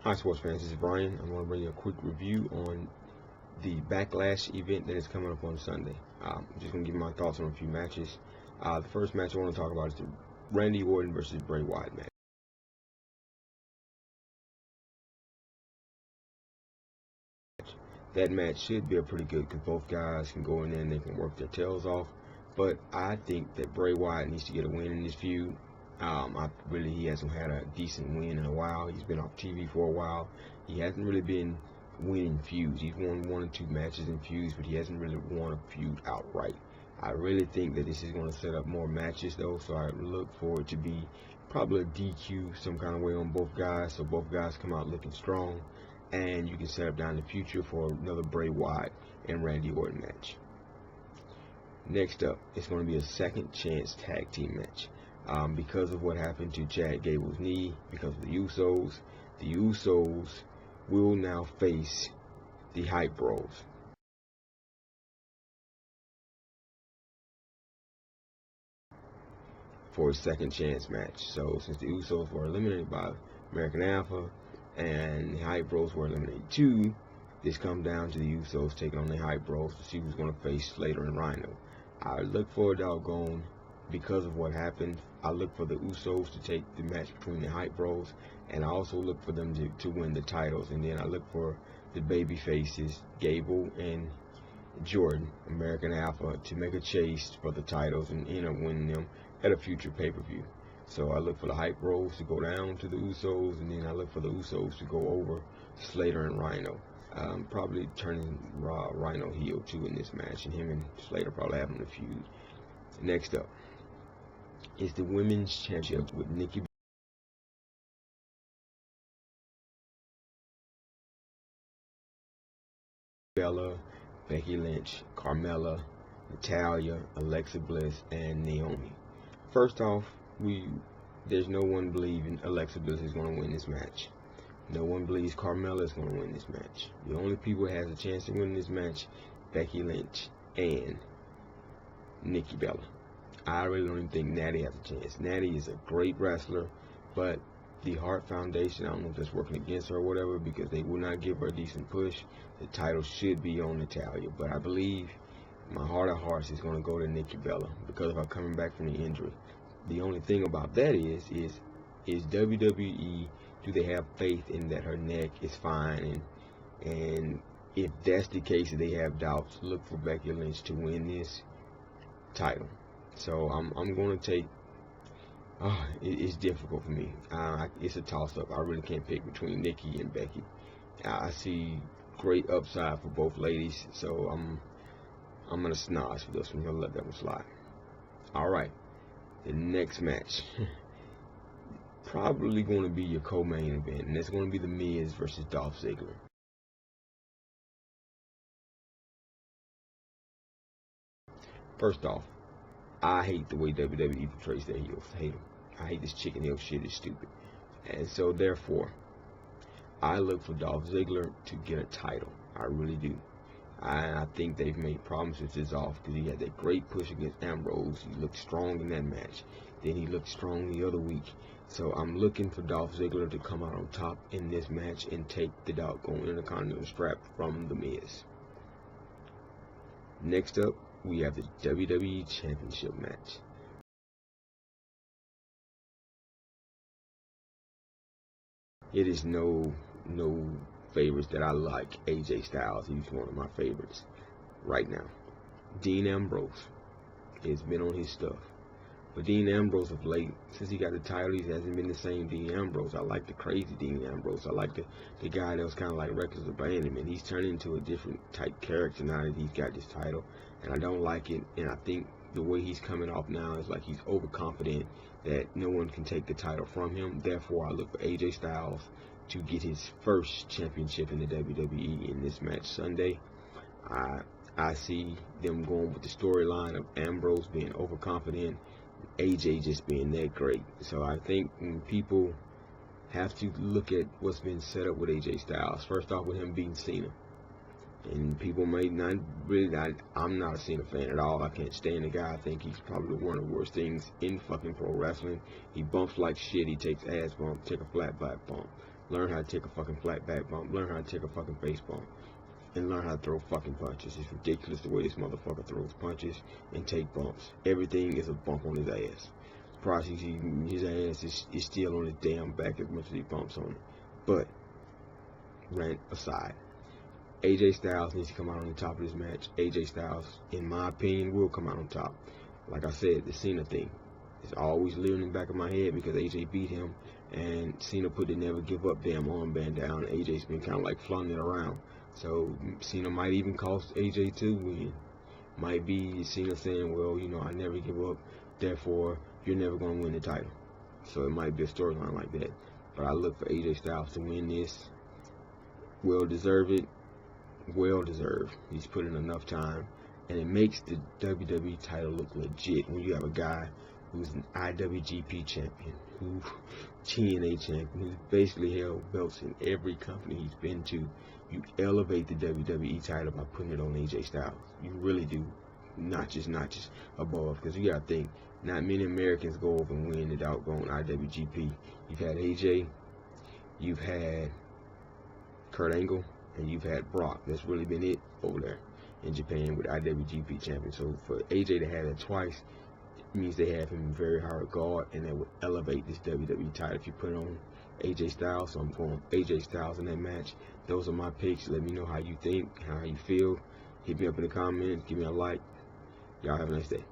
Hi sports fans, this is Brian. I'm going to bring you a quick review on the Backlash event that is coming up on Sunday. I'm just going to give my thoughts on a few matches. The first match I want to talk about is the Randy Orton versus Bray Wyatt match. That match should be a pretty good because both guys can go in there and they can work their tails off. But I think that Bray Wyatt needs to get a win in this feud. He hasn't had a decent win in a while. He's been off TV for a while. He hasn't really been winning feuds. He's won 1 or 2 matches in feuds, but he hasn't really won a feud outright. I really think that this is going to set up more matches, though, so I look for it to be probably a DQ some kind of way on both guys, so both guys come out looking strong, and you can set up down the future for another Bray Wyatt and Randy Orton match. Next up, it's going to be a second chance tag team match. Because of what happened to Chad Gable's knee, because of the Usos will now face the Hype Bros. For a second chance match. So since the Usos were eliminated by American Alpha and the Hype Bros were eliminated too, this comes down to the Usos taking on the Hype Bros to see who's going to face Slater and Rhyno. I look for a doggone, because of what happened, I look for the Usos to take the match between the Hype Bros, and I also look for them to win the titles, and then I look for the baby faces, Gable and Jordan, American Alpha, to make a chase for the titles and end up winning them at a future pay-per-view. So I look for the Hype Bros to go down to the Usos, and then I look for the Usos to go over Slater and Rhyno. Probably turning Rhyno heel too in this match, and him and Slater probably having a feud. Next up is the Women's Championship with Nikki, Becky Lynch, Carmella, Natalya, Alexa Bliss, and Naomi. First off, there's no one believing Alexa Bliss is going to win this match. No one believes Carmella is going to win this match. The only people who has a chance to win this match, Becky Lynch and Nikki Bella. I really don't even think Natty has a chance. Natty is a great wrestler, but the Hart Foundation, I don't know if that's working against her or whatever, because they will not give her a decent push. The title should be on Natalya, but I believe my heart of hearts is going to go to Nikki Bella because of her coming back from the injury. The only thing about that is WWE, do they have faith in that her neck is fine? And if that's the case, if they have doubts, look for Becky Lynch to win this title. So I'm going to take. It's difficult for me. It's a toss-up. I really can't pick between Nikki and Becky. I see great upside for both ladies, so I'm gonna snooze for this one. I'm gonna let that one slide. All right, the next match probably going to be your co-main event, and it's going to be the Miz versus Dolph Ziggler. First off, I hate the way WWE portrays their heels. I hate them. I hate this chicken heel shit. It's stupid. And so, therefore, I look for Dolph Ziggler to get a title. I really do. I think they've made promises off because he had that great push against Ambrose. He looked strong in that match. Then he looked strong the other week. So I'm looking for Dolph Ziggler to come out on top in this match and take the doggone Intercontinental strap from The Miz. Next up, we have the WWE Championship match. It is no favorites that I like. AJ Styles, he's one of my favorites right now. Dean Ambrose has been on his stuff. But Dean Ambrose of late, since he got the title, he hasn't been the same Dean Ambrose. I like the crazy Dean Ambrose. I like the guy that was kind of like Reckless Abandonment. He's turned into a different type character now that he's got this title. And I don't like it. And I think the way he's coming off now is like he's overconfident that no one can take the title from him. Therefore, I look for AJ Styles to get his first championship in the WWE in this match Sunday. I see them going with the storyline of Ambrose being overconfident, AJ just being that great. So I think people have to look at what's been set up with AJ Styles. First off, with him beating Cena. And people may not really, I'm not a Cena fan at all. I can't stand the guy. I think he's probably one of the worst things in fucking pro wrestling. He bumps like shit. He takes ass bump, take a flat back bump. Learn how to take a fucking flat back bump. Learn how to take a fucking face bump. And learn how to throw fucking punches. It's ridiculous the way this motherfucker throws punches and take bumps. Everything is a bump on his ass. Probably his ass is still on his damn back as much as he bumps on it. But, rant aside, AJ Styles needs to come out on the top of this match. AJ Styles, in my opinion, will come out on top. Like I said, the Cena thing is always living in the back of my head because AJ beat him and Cena put the never give up damn armband down. AJ's been kind of like flaunting it around. So Cena might even cost AJ to win. Might be Cena saying, well, you know, I never give up, therefore you're never going to win the title. So it might be a storyline like that. But I look for AJ Styles to win this. Well deserved. Well deserved. He's put in enough time. And it makes the WWE title look legit when you have a guy who's an IWGP champion, who TNA champion, who's basically held belts in every company he's been to. You elevate the WWE title by putting it on AJ Styles. You really do. Notches above. Because you gotta think, not many Americans go over and win the doggone IWGP. You've had AJ, you've had Kurt Angle, and you've had Brock. That's really been it over there in Japan with IWGP champion. So for AJ to have that twice, it means they have him in very high regard, and that would elevate this WWE title if you put it on AJ Styles. So I'm going AJ Styles in that match. Those are my picks. Let me know how you think, how you feel. Hit me up in the comments. Give me a like. Y'all have a nice day.